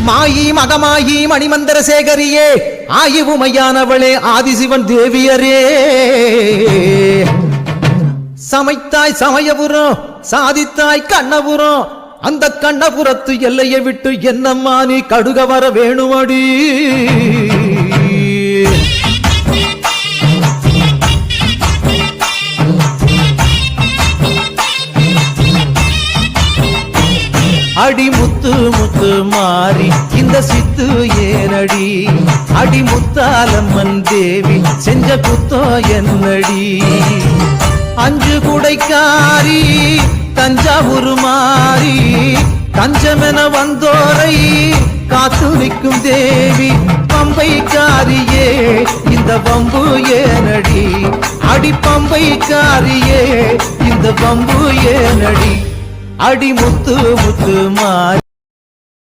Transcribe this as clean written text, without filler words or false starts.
மாயி மகமாயி மணிமந்திர சேகரியே ஆயுவுமையானவளே ஆதிசிவன் தேவியரே சமைத்தாய் சமயபுரம் சாதித்தாய் கண்ணபுரம் அந்த கண்ணபுரத்து எல்லையை விட்டு என்னம்மா நீ கடுக வர வேணுமடி அடி முத்து முத்து மாறி இந்த சித்து ஏனடி அடி முத்தாலம்மன் தேவி செஞ்ச குத்தோ என்னடி அஞ்சு குடைக்காரி தஞ்சாவூர் மாறி தஞ்சமென வந்தோரை காத்து நிற்கும் தேவி பம்பைக்காரியே இந்த பம்பு ஏனடி அடி பம்பைக்காரியே இந்த பம்பு ஏனடி அடி முத்து முத்து மாறி